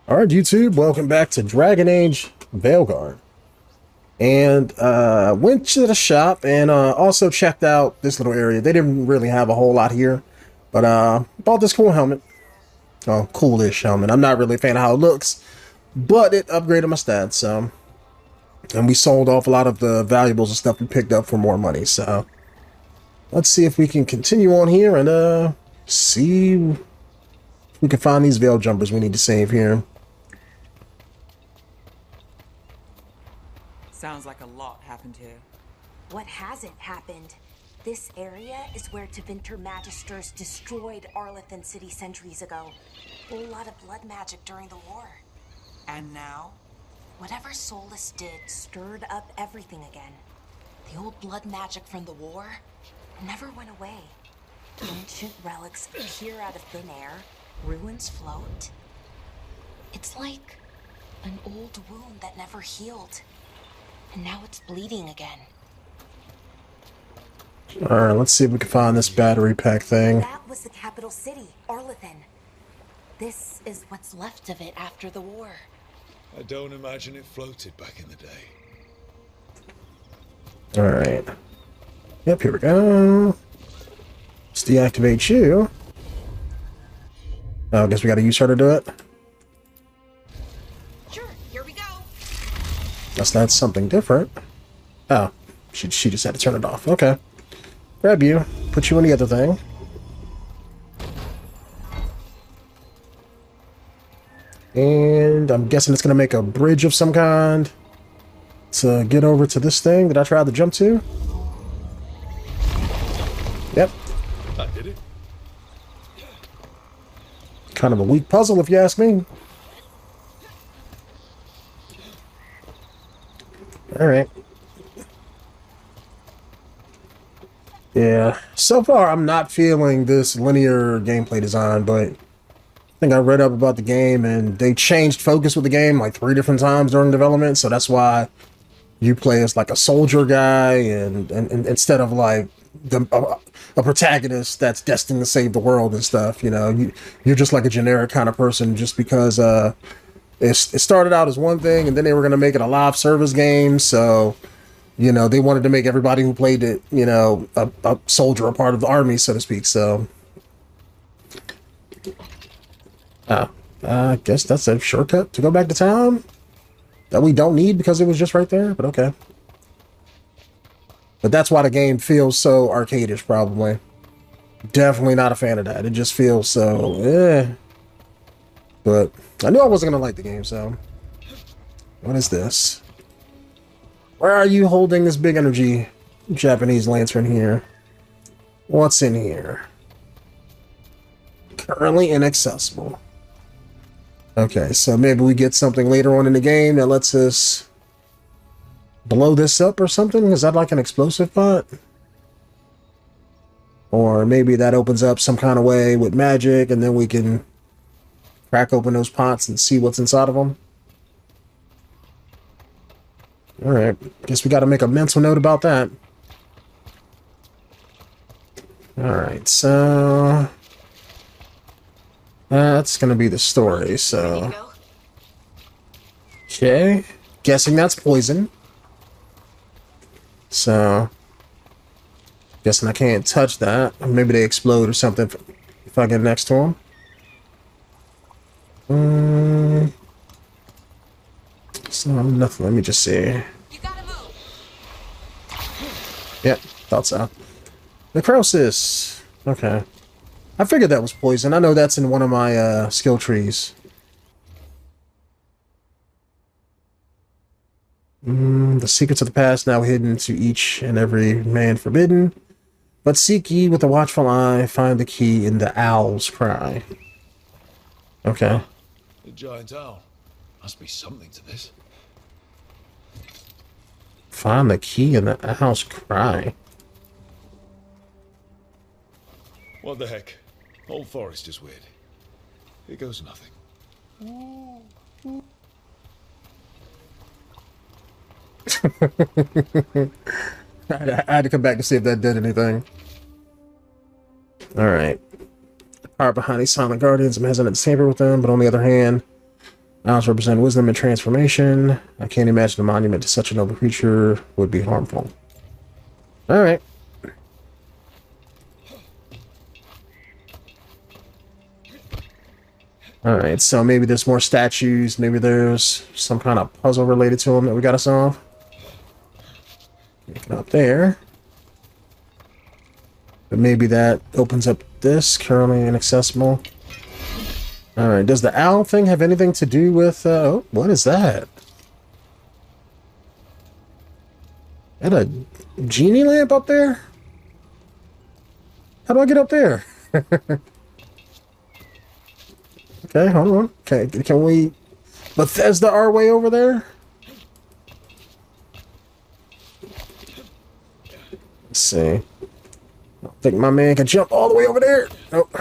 Alright, YouTube, welcome back to Dragon Age Veilguard. And went to the shop and also checked out this little area. They didn't really have a whole lot here, but bought this cool helmet. Oh, coolish helmet. I'm not really a fan of how it looks, but it upgraded my stats, so. And we sold off a lot of the valuables and stuff we picked up for more money, so. Let's see if we can continue on here and see if we can find these veil jumpers we need to save here. Sounds like a lot happened here. What hasn't happened? This area is where Tevinter Magisters destroyed Arlethan City centuries ago. A lot of blood magic during the war. And now? Whatever Solus did stirred up everything again. The old blood magic from the war never went away. Ancient relics appear out of thin air. Ruins float. It's like an old wound that never healed. And now it's bleeding again. Alright, let's see if we can find this battery pack thing. That was the capital city, Arlethan. This is what's left of it after the war. I don't imagine it floated back in the day. Alright. Yep, here we go. Let's deactivate you. Oh, I guess we gotta use her to do it. Sure, here we go. Guess that's something different. Oh, she just had to turn it off. Okay. Grab you, put you in the other thing. And I'm guessing it's gonna make a bridge of some kind to get over to this thing that I tried to jump to. Yep. I did it. Kind of a weak puzzle, if you ask me. Alright. Yeah, so far I'm not feeling this linear gameplay design, but I think I read up about the game and they changed focus with the game like 3 different times during development, so that's why you play as like a soldier guy and instead of like a protagonist that's destined to save the world and stuff, you know, you're just like a generic kind of person just because it started out as one thing and then they were going to make it a live service game, so you know, they wanted to make everybody who played it, you know, a soldier, a part of the army, so to speak, so. I guess that's a shortcut to go back to town that we don't need because it was just right there, but okay. But that's why the game feels so arcadish, probably. Definitely not a fan of that. It just feels so, eh. But I knew I wasn't going to like the game, so. What is this? Where are you holding this big energy Japanese lantern here? What's in here? Currently inaccessible. Okay, so maybe we get something later on in the game that lets us blow this up or something? Is that like an explosive pot? Or maybe that opens up some kind of way with magic and then we can crack open those pots and see what's inside of them? Alright, guess we gotta make a mental note about that. Alright, so that's gonna be the story, so. Okay, guessing that's poison. So, guessing I can't touch that. Maybe they explode or something if I get next to them. So nothing. Let me just see. You gotta move. Yep, thought so. Necrosis. Okay. I figured that was poison. I know that's in one of my skill trees. The secrets of the past now hidden to each and every man forbidden. But seek ye with a watchful eye, find the key in the owl's cry. Okay. The giant owl. Must be something to this. Find the key in the owl's cry. What the heck? Whole forest is weird. Here goes nothing. I had to come back to see if that did anything. Alright. Power behind these silent guardians. I'm hesitant to tamper with them, but on the other hand, Owls represent wisdom and transformation. I can't imagine a monument to such a noble creature would be harmful. Alright. Alright, so maybe there's more statues. Maybe there's some kind of puzzle related to them that we gotta solve. Get up there. But maybe that opens up this, currently inaccessible. Alright, does the owl thing have anything to do with... oh, what is that? Is that a genie lamp up there? How do I get up there? Okay, hold on. Okay, can we Bethesda our way over there? Let's see. I don't think my man can jump all the way over there. Nope.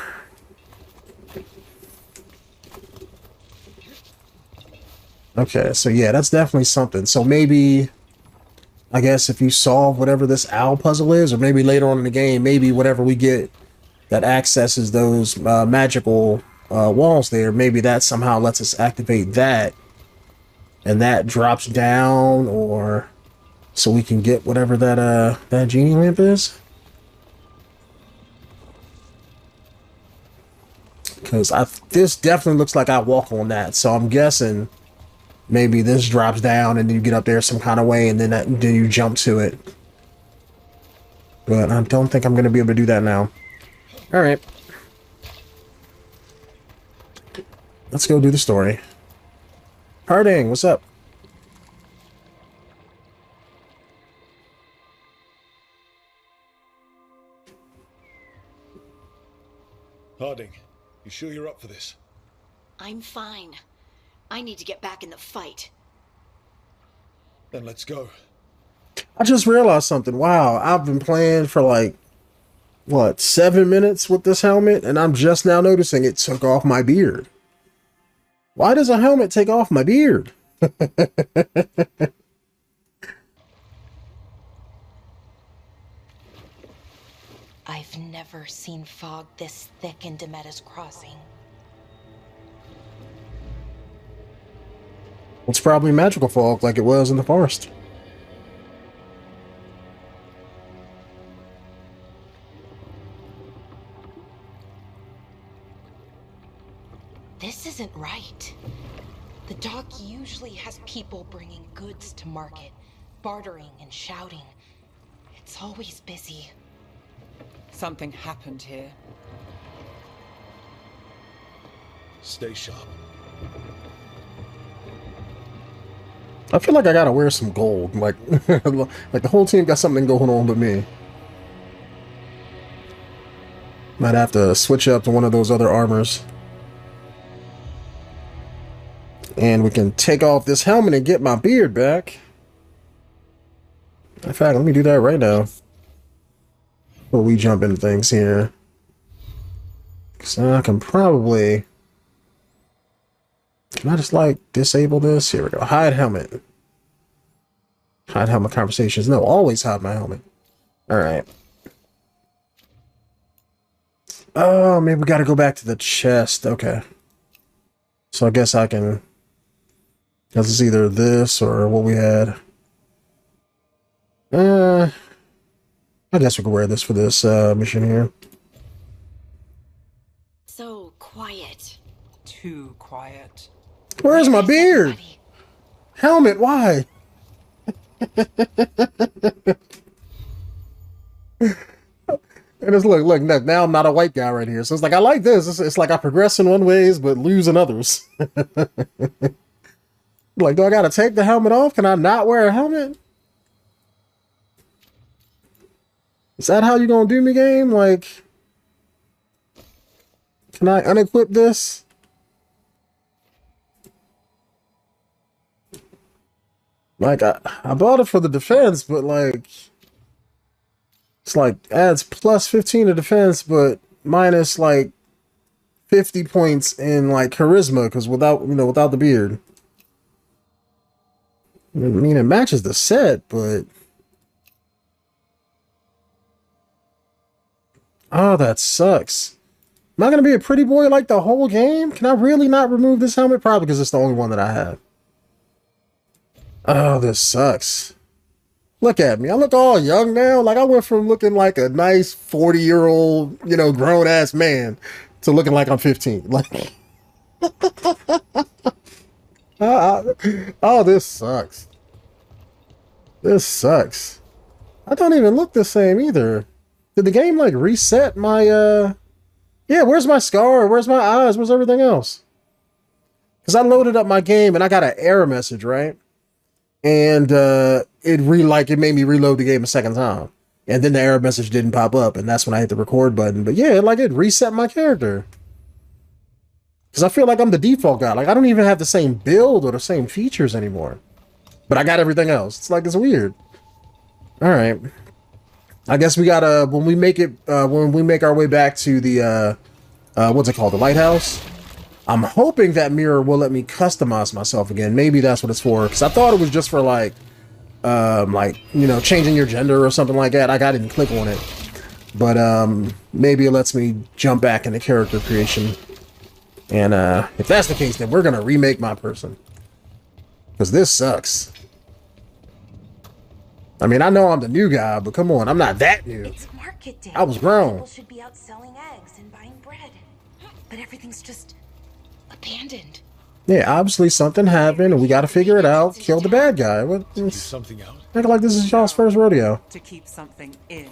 Okay, so yeah, that's definitely something. So maybe, I guess if you solve whatever this owl puzzle is, or maybe later on in the game, maybe whatever we get that accesses those magical walls there, maybe that somehow lets us activate that, and that drops down, or so we can get whatever that genie lamp is. Because this definitely looks like I walk on that, so I'm guessing maybe this drops down and you get up there some kind of way, and then you jump to it. But I don't think I'm going to be able to do that now. Alright. Let's go do the story. Harding, what's up? Harding, you sure you're up for this? I'm fine. I need to get back in the fight. Then let's go. I just realized something. Wow, I've been playing for like, what, 7 minutes with this helmet, and I'm just now noticing it took off my beard. Why does a helmet take off my beard? I've never seen fog this thick in Demetta's Crossing. It's probably magical fog like it was in the forest. This isn't right. The dock usually has people bringing goods to market, bartering and shouting. It's always busy. Something happened here. Stay sharp. I feel like I gotta wear some gold. Like, like the whole team got something going on but me. Might have to switch up to one of those other armors. And we can take off this helmet and get my beard back. In fact, let me do that right now. Before we jump into things here. So I can probably... Can I just, like, disable this? Here we go. Hide helmet. Hide helmet conversations. No, always hide my helmet. Alright. Oh, maybe we gotta go back to the chest. Okay. So I guess I can... This is either this or what we had. I guess we could wear this for this mission here. So quiet. Too quiet. Where's my beard? Everybody? Helmet, why? And it's look, now I'm not a white guy right here. So it's like, I like this. It's like I progress in one ways, but lose in others. Like, do I gotta take the helmet off? Can I not wear a helmet? Is that how you gonna do me, game? Like, can I unequip this? Like, I bought it for the defense, but like, it's like adds plus 15 to defense, but minus like 50 points in like charisma, because without the beard. I mean, it matches the set, but... Oh, that sucks. Am I gonna be a pretty boy like the whole game? Can I really not remove this helmet? Probably because it's the only one that I have. Oh, this sucks. Look at me. I look all young now. Like I went from looking like a nice 40-year-old, you know, grown-ass man to looking like I'm 15. Like, oh, this sucks. This sucks. I don't even look the same either. Did the game like reset my yeah, where's my scar? Where's my eyes? Where's everything else? Because I loaded up my game and I got an error message, right? And it made me reload the game a second time. And then the error message didn't pop up, and that's when I hit the record button. But yeah, like it reset my character. Because I feel like I'm the default guy. Like I don't even have the same build or the same features anymore. But I got everything else. It's like, it's weird. Alright. I guess we gotta, when we make our way back to the, what's it called? The lighthouse. I'm hoping that mirror will let me customize myself again. Maybe that's what it's for. Because I thought it was just for like, you know, changing your gender or something like that. I didn't click on it. But, maybe it lets me jump back into character creation. And, if that's the case, then we're gonna remake my person. Because this sucks. I mean, I know I'm the new guy, but come on, I'm not that new. It's market day. I was grown. People should be out selling eggs and buying bread. But everything's just abandoned. Yeah, obviously something happened and we gotta figure it out. Kill the bad guy. What? Something out. Think like this is y'all's first rodeo. To keep something in.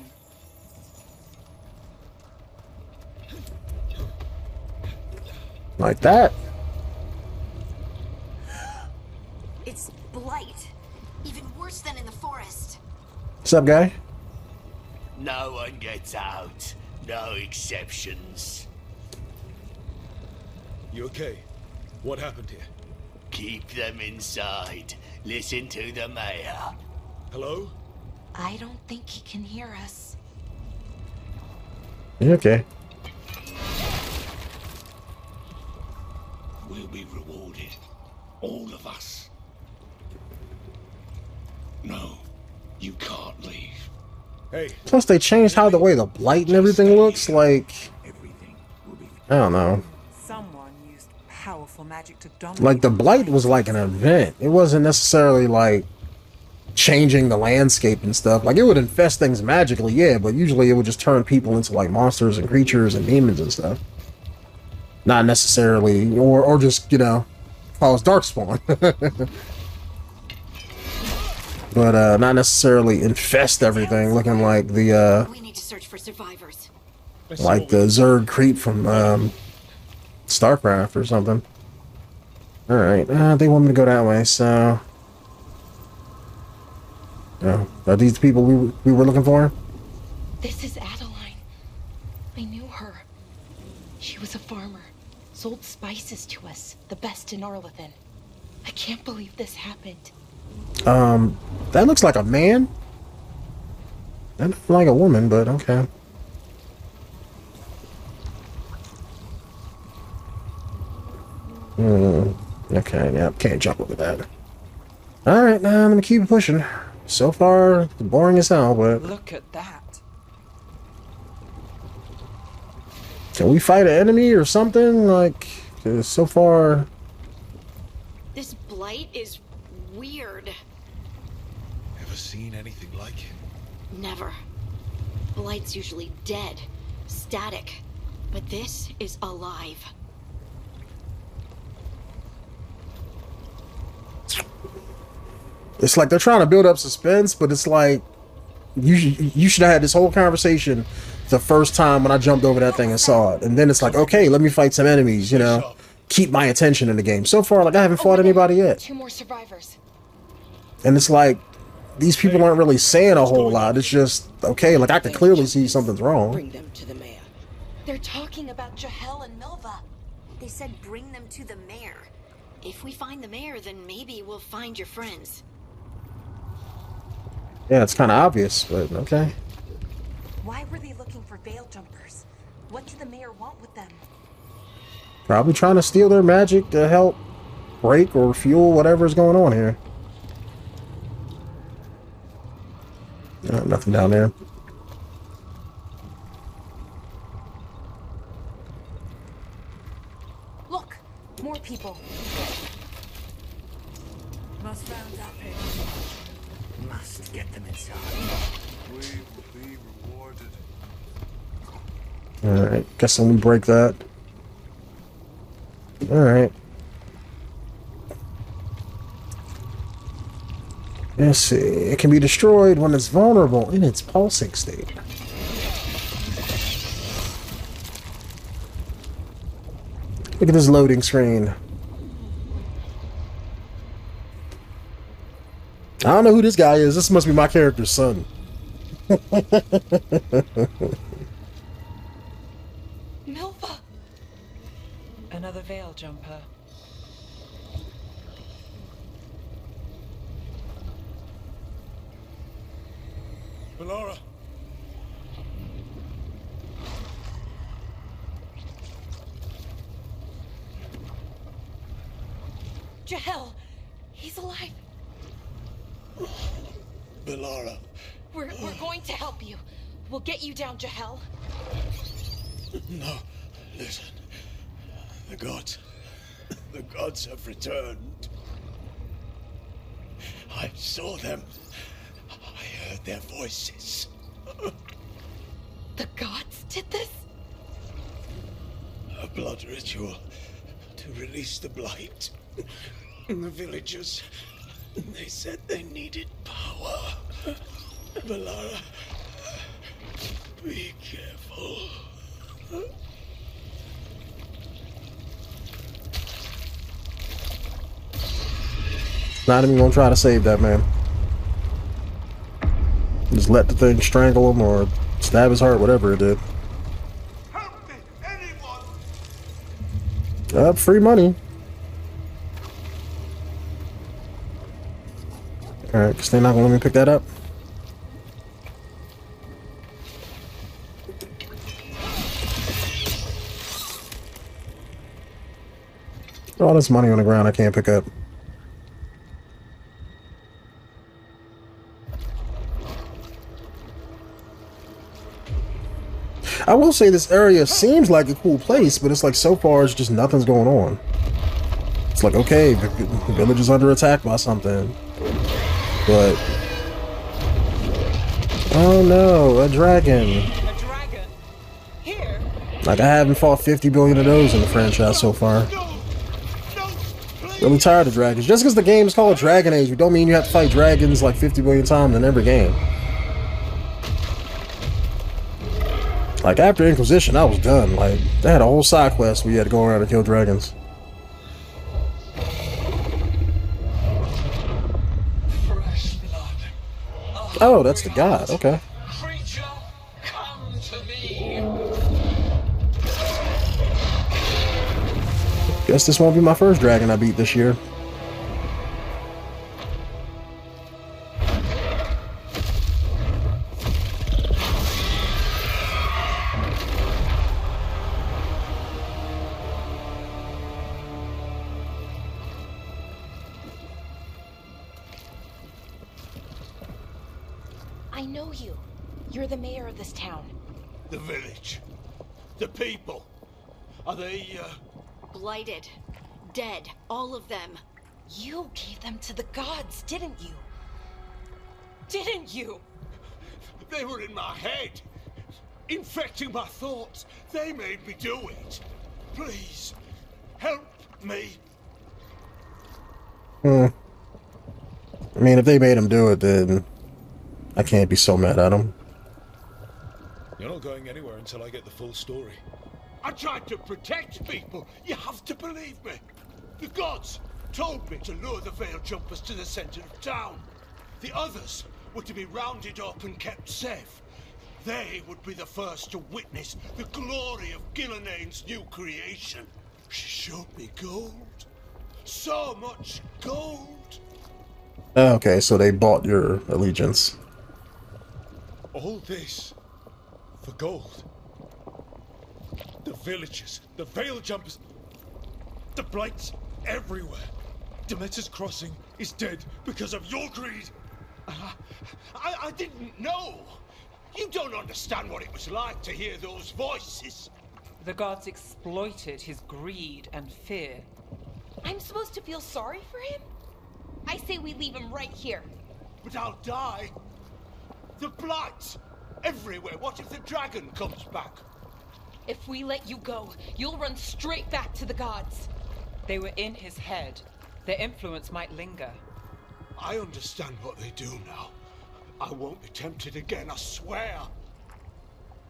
Like that. It's blight. Even worse than in the forest. What's up, guy? No one gets out. No exceptions. You okay? What happened here? Keep them inside. Listen to the mayor. Hello? I don't think he can hear us. You okay? We'll be rewarded. All of us. No, you can't leave. Hey, Plus they changed how the way the blight and everything looks. Like, Everything will be I don't know. Someone used powerful magic to dominate. Like the blight was like an event. It wasn't necessarily like changing the landscape and stuff. Like it would infest things magically, yeah, but usually it would just turn people into like monsters and creatures and demons and stuff. Not necessarily, or just, you know, cause darkspawn. But not necessarily infest everything, looking like the We need to search for survivors. like the Zerg creep from StarCraft or something. All right, they want me to go that way, so. Oh, are these the people we were looking for? This is Adeline. I knew her. She was a farmer. Sold spices to us, the best in Arlithan. I can't believe this happened. That looks like a man. That looks like a woman, but okay. Okay, yeah, can't jump over that. Alright, now I'm gonna keep pushing. So far, boring as hell, but Look at that. can we fight an enemy or something? Like, 'cause so far. This blight is weird. Ever seen anything like it? Never. Blight's usually dead, static, but this is alive. It's like they're trying to build up suspense, but it's like you should have had this whole conversation the first time when I jumped over that thing and saw it, and then it's like, okay, let me fight some enemies, you know, keep my attention in the game. So far, like I haven't fought anybody yet, 2 more survivors. and it's like these people aren't really saying a whole lot. It's just okay, like I can clearly see something's wrong. Bring them to the mayor. They're talking about Jahel and Milva. They said bring them to the mayor. If we find the mayor, then maybe we'll find your friends. Yeah, it's kind of obvious, but okay. Why were they looking for veil jumpers? What did the mayor want with them? Probably trying to steal their magic to help break or fuel whatever's going on here. Nothing down there. Must round up here. Must get them inside. We will be rewarded. Alright, guessing we break that. Alright. Let's see. It can be destroyed when it's vulnerable in its pulsing state. Look at this loading screen. I don't know who this guy is. This must be my character's son. Milva! Another veil jumper. Bellara! Jahel! He's alive! Bellara! We're going to help you. We'll get you down, Jahel. No, listen. The gods have returned. I saw them. I heard their voices. The gods did this? A blood ritual to release the blight. The villagers, they said they needed power. Bellara, be careful. Not even gonna try to save that man. Just let the thing strangle him or stab his heart, whatever it did. Help me, anyone! Free money. Alright, because they're not gonna let me pick that up. All this money on the ground I can't pick up. I will say this area seems like a cool place, but it's like so far it's just nothing's going on. It's like, okay, the village is under attack by something. But... oh no, a dragon. A dragon? Here? Like, I haven't fought 50 billion of those in the franchise so far. Really tired of dragons. Just because the game is called Dragon Age, we don't mean you have to fight dragons like 50 billion times in every game. Like, after Inquisition, I was done. Like, they had a whole side quest where you had to go around and kill dragons. Fresh blood. Oh, that's the god. Okay. Creature, come to me. Guess this won't be my first dragon I beat this year. I know you. You're the mayor of this town. The village. The people. Are they, Blighted. Dead. All of them. You gave them to the gods, didn't you? Didn't you? They were in my head. Infecting my thoughts. They made me do it. Please, help me. I mean, if they made him do it, then I can't be so mad at him. You're not going anywhere until I get the full story. I tried to protect people. You have to believe me. The gods told me to lure the Veil Jumpers to the center of town. The others were to be rounded up and kept safe. They would be the first to witness the glory of Gilneain's new creation. She showed me gold. So much gold. Okay, so they bought your allegiance. All this for gold. The villagers, the Veil Jumpers, the blights everywhere. Demeter's Crossing is dead because of your greed. I didn't know. You don't understand what it was like to hear those voices. The gods exploited his greed and fear. I'm supposed to feel sorry for him? I say we leave him right here. But I'll die. The blight! Everywhere. What if the dragon comes back? If we let you go, you'll run straight back to the gods. They were in his head. Their influence might linger. I understand what they do now. I won't be tempted again, I swear.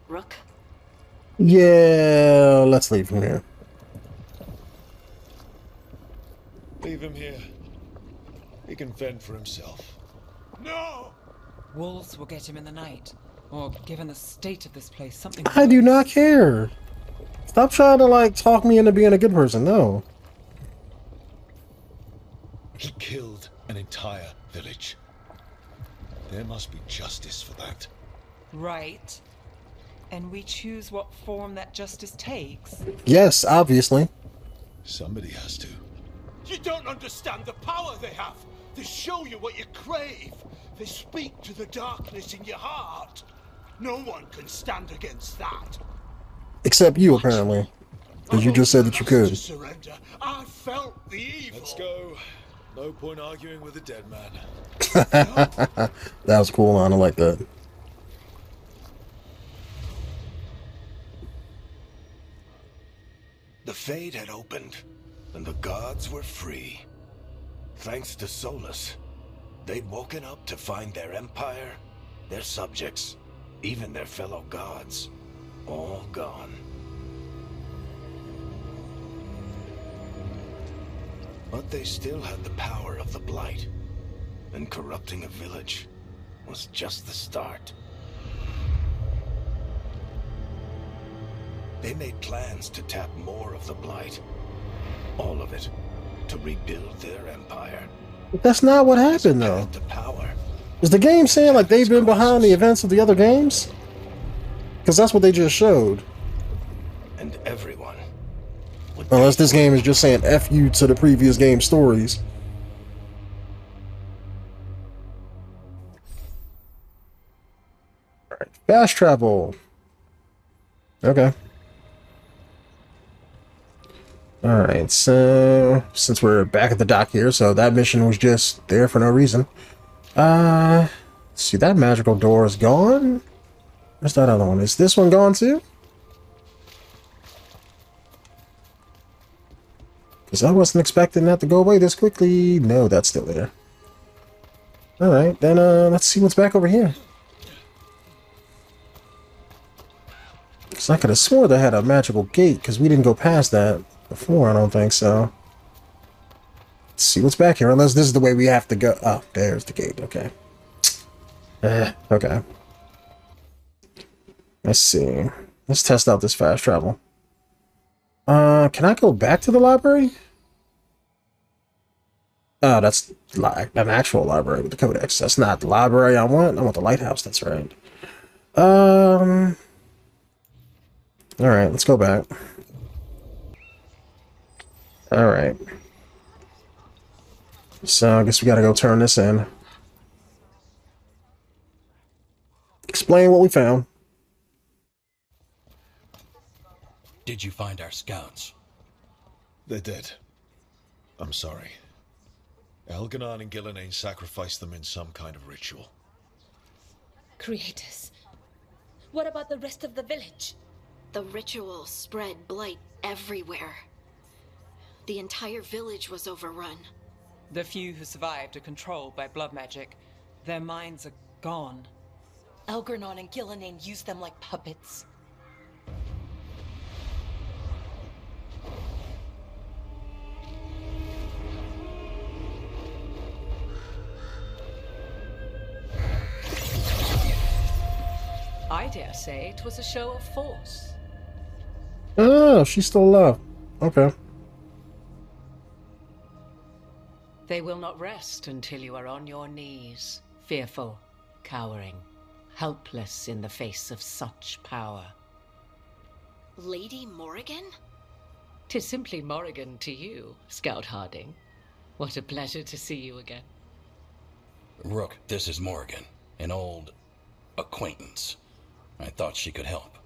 Rook? Yeah, let's leave him here. Leave him here. He can fend for himself. No! Wolves will get him in the night. Or, given the state of this place, something... I do not care. Stop trying to, like, talk me into being a good person. No. He killed an entire village. There must be justice for that. Right. And we choose what form that justice takes. Yes, obviously. Somebody has to. You don't understand the power they have. They show you what you crave. They speak to the darkness in your heart. No one can stand against that. Except you, apparently. Because you just said that you could. To surrender. I felt the evil. Let's go. No point arguing with a dead man. That was cool, I like that. The Fade had opened, and the gods were free. Thanks to Solus, they'd woken up to find their empire, their subjects, even their fellow gods, all gone. But they still had the power of the Blight, and corrupting a village was just the start. They made plans to tap more of the Blight, all of it, to rebuild their empire. But that's not what happened, though. To power. Is the game saying, like, they've been behind the events of the other games? Because that's what they just showed. And everyone. Unless this game is just saying F you to the previous game stories. Alright, fast travel. Okay. Alright, so since we're back at the dock here, so that mission was just there for no reason. Let's see, that magical door is gone. Where's that other one? Is this one gone too? Because I wasn't expecting that to go away this quickly. No, that's still there. Alright, then let's see what's back over here. Because I could have swore they had a magical gate, because we didn't go past that before, I don't think so. Let's see what's back here, unless this is the way we have to go. Oh, there's the gate, okay. Okay. Let's see. Let's test out this fast travel. Can I go back to the library? Oh, that's an actual library with the codex. That's not the library I want. I want the lighthouse, that's right. Alright, let's go back. Alright. So, I guess we gotta go turn this in. Explain what we found. Did you find our scouts? They're dead. I'm sorry. Elganon and Gillenane sacrificed them in some kind of ritual. Creators. What about the rest of the village? The ritual spread blight everywhere. The entire village was overrun. The few who survived are controlled by blood magic. Their minds are gone. Elganon and Gillenane used them like puppets. I dare say it was a show of force. Oh, she's still alive. Okay. They will not rest until you are on your knees, fearful, cowering, helpless in the face of such power. Lady Morrigan? 'Tis simply Morrigan to you, Scout Harding. What a pleasure to see you again. Rook, this is Morrigan, an old acquaintance. I thought she could help.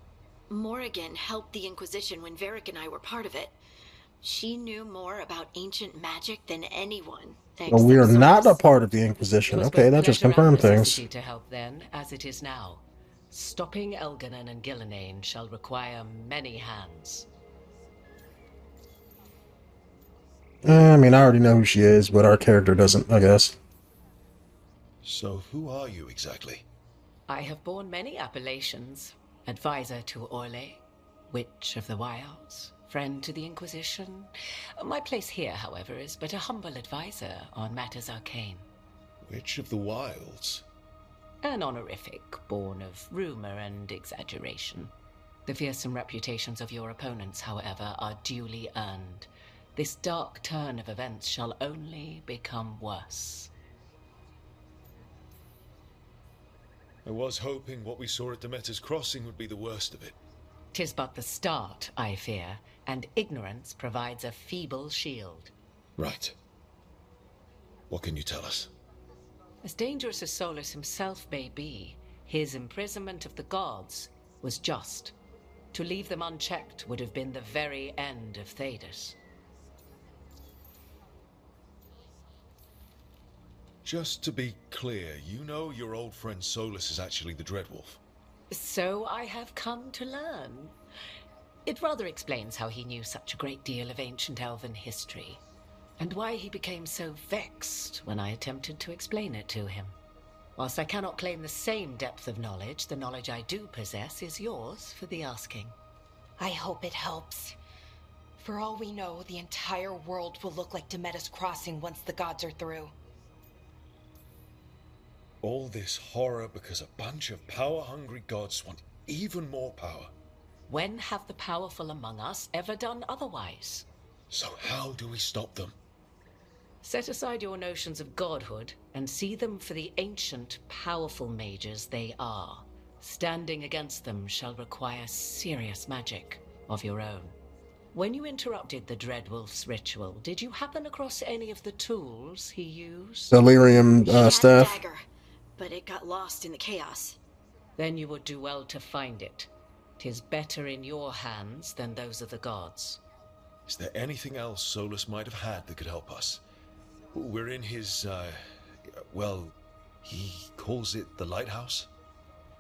Morrigan helped the Inquisition when Varric and I were part of it. She knew more about ancient magic than anyone. Well, we are not a part of the Inquisition. Okay, that just confirmed things. To help then, as it is now. Stopping Elganon and Gillenane shall require many hands. I mean, I already know who she is, but our character doesn't, I guess. So, who are you exactly? I have borne many appellations. Advisor to Orlais, Witch of the Wilds, friend to the Inquisition. My place here, however, is but a humble advisor on matters arcane. Witch of the Wilds? An honorific born of rumor and exaggeration. The fearsome reputations of your opponents, however, are duly earned. This dark turn of events shall only become worse. I was hoping what we saw at Demeter's Crossing would be the worst of it. 'Tis but the start, I fear, and ignorance provides a feeble shield. Right. What can you tell us? As dangerous as Solus himself may be, his imprisonment of the gods was just. To leave them unchecked would have been the very end of Thedas. Just to be clear, you know your old friend Solus is actually the Dreadwolf. So I have come to learn. It rather explains how he knew such a great deal of ancient elven history, and why he became so vexed when I attempted to explain it to him. Whilst I cannot claim the same depth of knowledge, the knowledge I do possess is yours for the asking. I hope it helps. For all we know, the entire world will look like Demeter's Crossing once the gods are through. All this horror because a bunch of power-hungry gods want even more power. When have the powerful among us ever done otherwise? So how do we stop them? Set aside your notions of godhood and see them for the ancient, powerful mages they are. Standing against them shall require serious magic of your own. When you interrupted the Dreadwolf's ritual, did you happen across any of the tools he used? Delirium He had a staff. dagger, but it got lost in the chaos. Then you would do well to find it. 'Tis better in your hands than those of the gods. Is there anything else Solus might have had that could help us? We're in his, well, he calls it the lighthouse?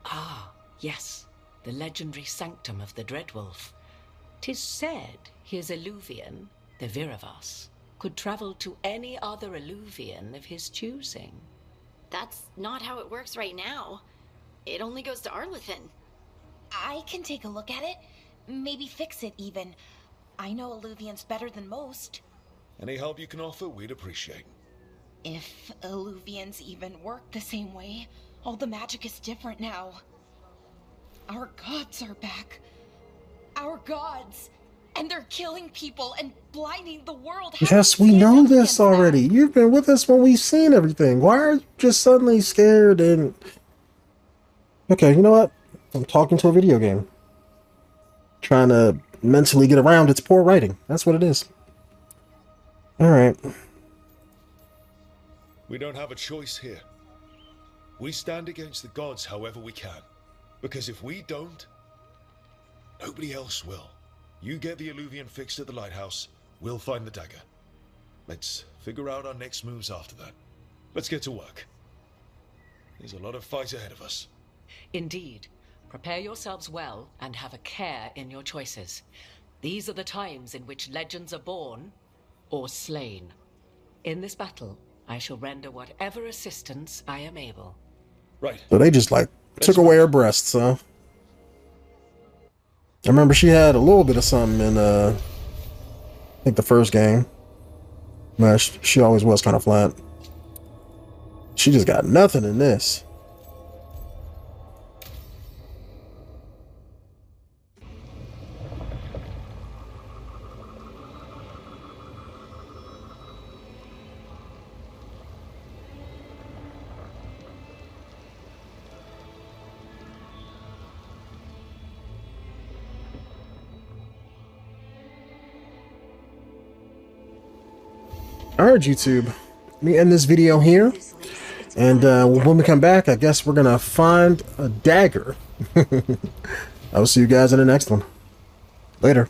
Ah, yes, the legendary sanctum of the Dreadwolf. 'Tis said his Illuvian, the Viravas, could travel to any other Illuvian of his choosing. That's not how it works right now. It only goes to Arlethan. I can take a look at it. Maybe fix it, even. I know Illuvians better than most. Any help you can offer, we'd appreciate. If Illuvians even work the same way, all the magic is different now. Our gods are back. Our gods! And they're killing people and blinding the world. Yes, we know this already. You've been with us when we've seen everything. Why are you just suddenly scared and... Okay, you know what? I'm talking to a video game. Trying to mentally get around its poor writing. That's what it is. Alright. We don't have a choice here. We stand against the gods however we can. Because if we don't, nobody else will. You get the Illuvian fixed at the lighthouse, we'll find the dagger. Let's figure out our next moves after that. Let's get to work. There's a lot of fight ahead of us. Indeed. Prepare yourselves well and have a care in your choices. These are the times in which legends are born or slain. In this battle, I shall render whatever assistance I am able. Right. So they just, like, took away her breasts, huh? I remember she had a little bit of something in, I think the first game. Nah, she always was kind of flat. She just got nothing in this. Alright, YouTube. Let me end this video here. And when we come back, I guess we're going to find a dagger. I will see you guys in the next one. Later.